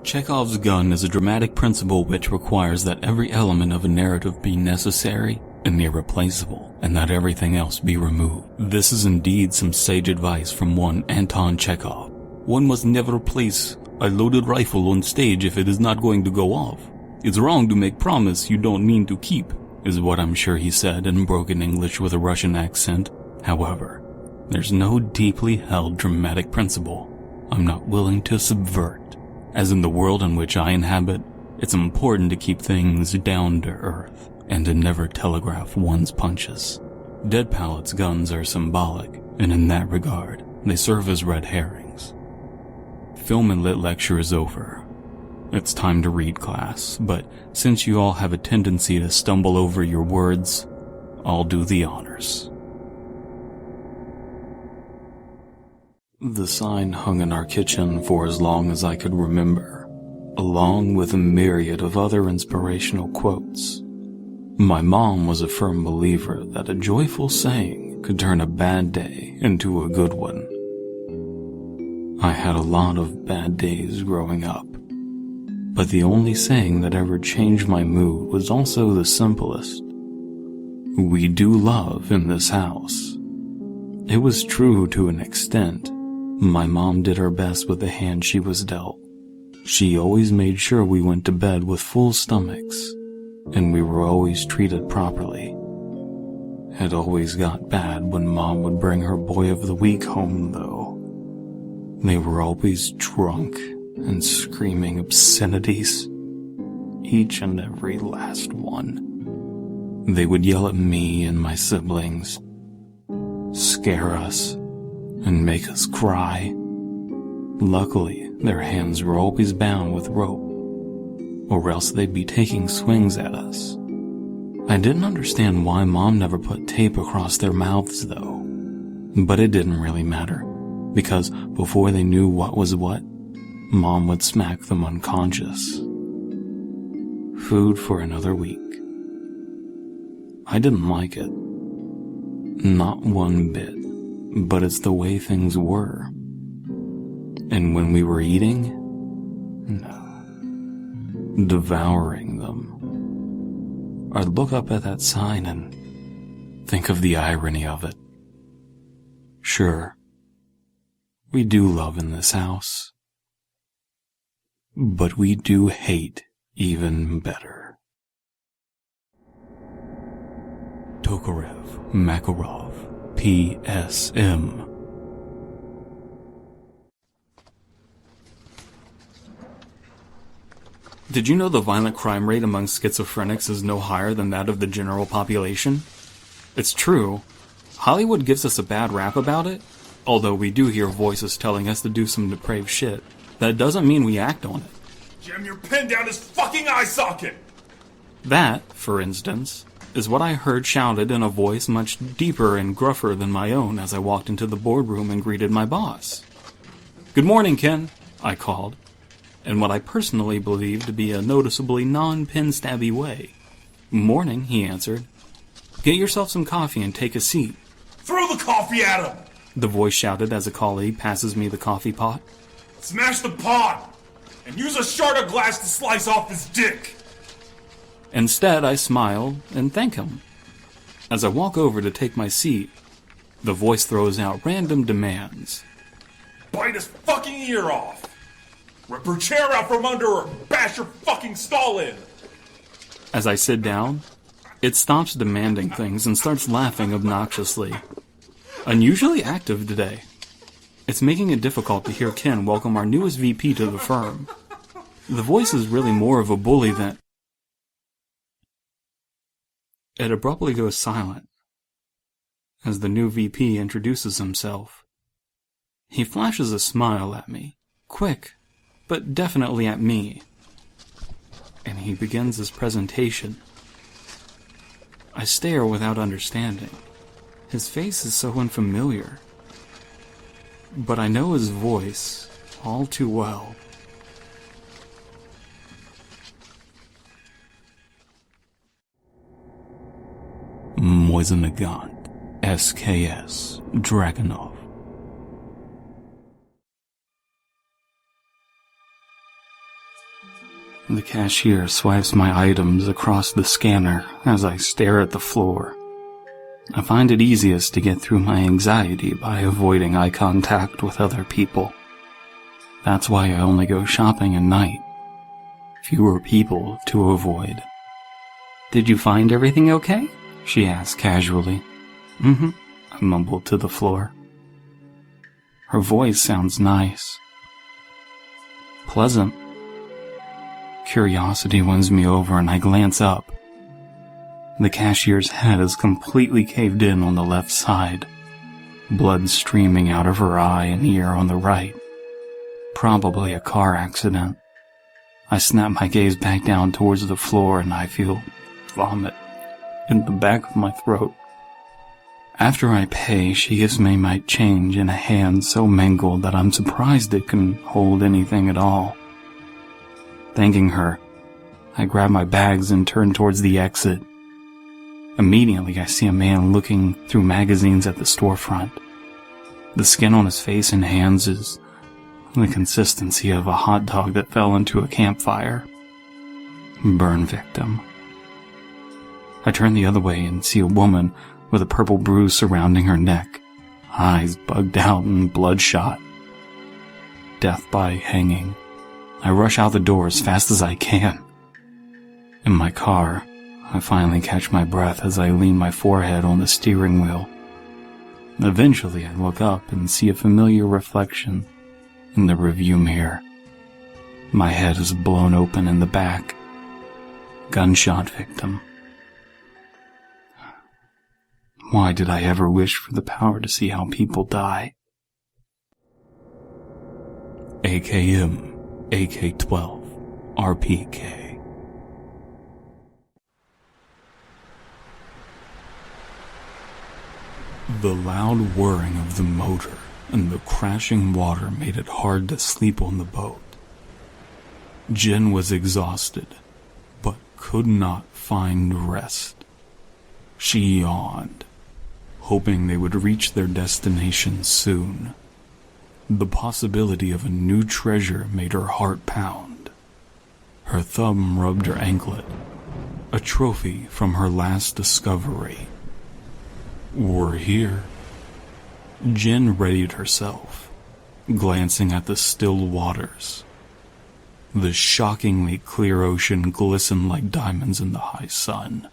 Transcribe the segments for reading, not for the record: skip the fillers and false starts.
Chekhov's gun is a dramatic principle which requires that every element of a narrative be necessary and irreplaceable, and that everything else be removed. This is indeed some sage advice from one Anton Chekhov. One must never place a loaded rifle on stage if it is not going to go off. It's wrong to make promise you don't mean to keep, is what I'm sure he said in broken English with a Russian accent. However, there's no deeply held dramatic principle I'm not willing to subvert. As in the world in which I inhabit, it's important to keep things down to earth and to never telegraph one's punches. Dead pallets' guns are symbolic, and in that regard, they serve as red herrings. Film and lit lecture is over. It's time to read, class, but since you all have a tendency to stumble over your words, I'll do the honors. The sign hung in our kitchen for as long as I could remember, along with a myriad of other inspirational quotes. My mom was a firm believer that a joyful saying could turn a bad day into a good one. I had a lot of bad days growing up, but the only saying that ever changed my mood was also the simplest. We do love in this house. It was true to an extent. My mom did her best with the hand she was dealt. She always made sure we went to bed with full stomachs, and we were always treated properly. It always got bad when Mom would bring her boy of the week home, though. They were always drunk and screaming obscenities. Each and every last one. They would yell at me and my siblings, scare us, and make us cry. Luckily, their hands were always bound with rope, or else they'd be taking swings at us. I didn't understand why Mom never put tape across their mouths, though. But it didn't really matter, because before they knew what was what, Mom would smack them unconscious. Food for another week. I didn't like it. Not one bit. But it's the way things were. And when we were eating, no, devouring them. I'd look up at that sign and think of the irony of it. Sure, we do love in this house, but we do hate even better. Tokarev Makarov, PSM. Did you know the violent crime rate among schizophrenics is no higher than that of the general population? It's true. Hollywood gives us a bad rap about it, although we do hear voices telling us to do some depraved shit. That doesn't mean we act on it. Jam your pen down his fucking eye socket! That, for instance, is what I heard shouted in a voice much deeper and gruffer than my own as I walked into the boardroom and greeted my boss. "Good morning, Ken," I called, in what I personally believed to be a noticeably non-pin-stabby way. "Morning," he answered. "Get yourself some coffee and take a seat." "Throw the coffee at him!" the voice shouted as a colleague passes me the coffee pot. "Smash the pot! And use a shard of glass to slice off his dick!" Instead, I smile and thank him. As I walk over to take my seat, the voice throws out random demands. "Bite his fucking ear off! Rip her chair out from under her! Bash her fucking stall in!" As I sit down, it stops demanding things and starts laughing obnoxiously. Unusually active today. It's making it difficult to hear Ken welcome our newest VP to the firm. The voice is really more of a bully than... It abruptly goes silent as the new VP introduces himself. He flashes a smile at me, quick, but definitely at me, and he begins his presentation. I stare without understanding. His face is so unfamiliar, but I know his voice all too well. Moisenagant, SKS, Dragunov. The cashier swipes my items across the scanner as I stare at the floor. I find it easiest to get through my anxiety by avoiding eye contact with other people. That's why I only go shopping at night. Fewer people to avoid. "Did you find everything okay?" she asked casually. "Mm-hmm," I mumbled to the floor. Her voice sounds nice. Pleasant. Curiosity wins me over and I glance up. The cashier's head is completely caved in on the left side, blood streaming out of her eye and ear on the right. Probably a car accident. I snap my gaze back down towards the floor and I feel vomit in the back of my throat. After I pay, she gives me my change in a hand so mangled that I'm surprised it can hold anything at all. Thanking her, I grab my bags and turn towards the exit. Immediately, I see a man looking through magazines at the storefront. The skin on his face and hands is the consistency of a hot dog that fell into a campfire. Burn victim. I turn the other way and see a woman with a purple bruise surrounding her neck, eyes bugged out and bloodshot. Death by hanging. I rush out the door as fast as I can. In my car, I finally catch my breath as I lean my forehead on the steering wheel. Eventually, I look up and see a familiar reflection in the review mirror. My head is blown open in the back. Gunshot victim. Why did I ever wish for the power to see how people die? AKM, AK-12, RPK. The loud whirring of the motor and the crashing water made it hard to sleep on the boat. Jen was exhausted, but could not find rest. She yawned, hoping they would reach their destination soon. The possibility of a new treasure made her heart pound. Her thumb rubbed her anklet, a trophy from her last discovery. "We're here." Jen readied herself, glancing at the still waters. The shockingly clear ocean glistened like diamonds in the high sun.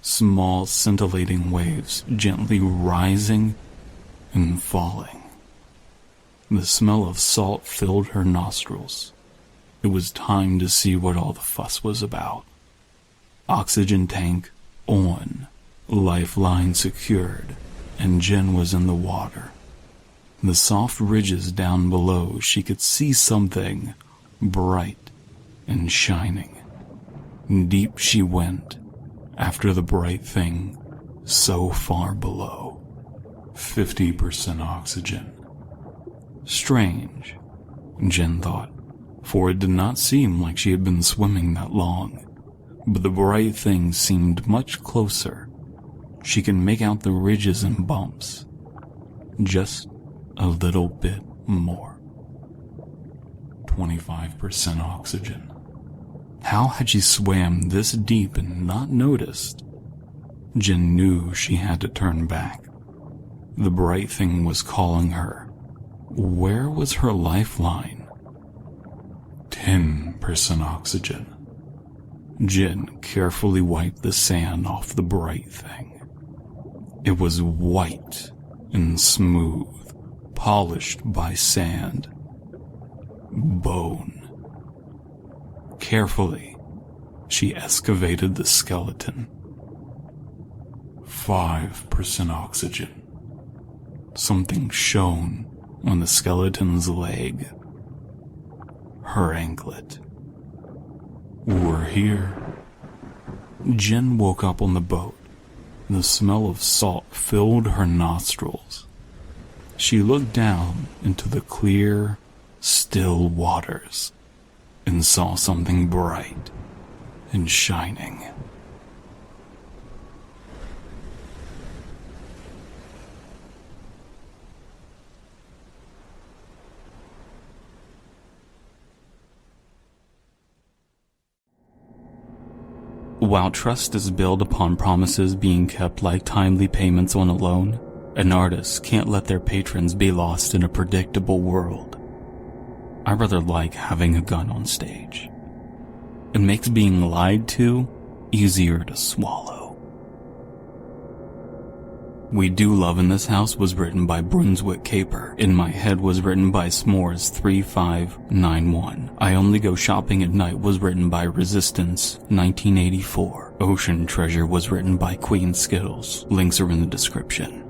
Small scintillating waves gently rising and falling. The smell of salt filled her nostrils. It was time to see what all the fuss was about. Oxygen tank on, lifeline secured, and Jen was in the water. The soft ridges down below, she could see something bright and shining. Deep she went, after the bright thing so far below. 50% oxygen. Strange, Jen thought, for it did not seem like she had been swimming that long. But the bright thing seemed much closer. She could make out the ridges and bumps. Just a little bit more. 25% oxygen. How had she swam this deep and not noticed? Jen knew she had to turn back. The bright thing was calling her. Where was her lifeline? 10% oxygen. Jen carefully wiped the sand off the bright thing. It was white and smooth, polished by sand. Bone. Carefully, she excavated the skeleton. 5% oxygen. Something shone on the skeleton's leg. Her anklet. We're here. Jen woke up on the boat. The smell of salt filled her nostrils. She looked down into the clear, still waters and saw something bright and shining. While trust is built upon promises being kept like timely payments on a loan, an artist can't let their patrons be lost in a predictable world. I rather like having a gun on stage. It makes being lied to easier to swallow. We Do Love in This House was written by Brunswick Caper. In My Head was written by S'mores3591. I Only Go Shopping at Night was written by Resistance 1984. Ocean Treasure was written by QueenSkittlez. Links are in the description.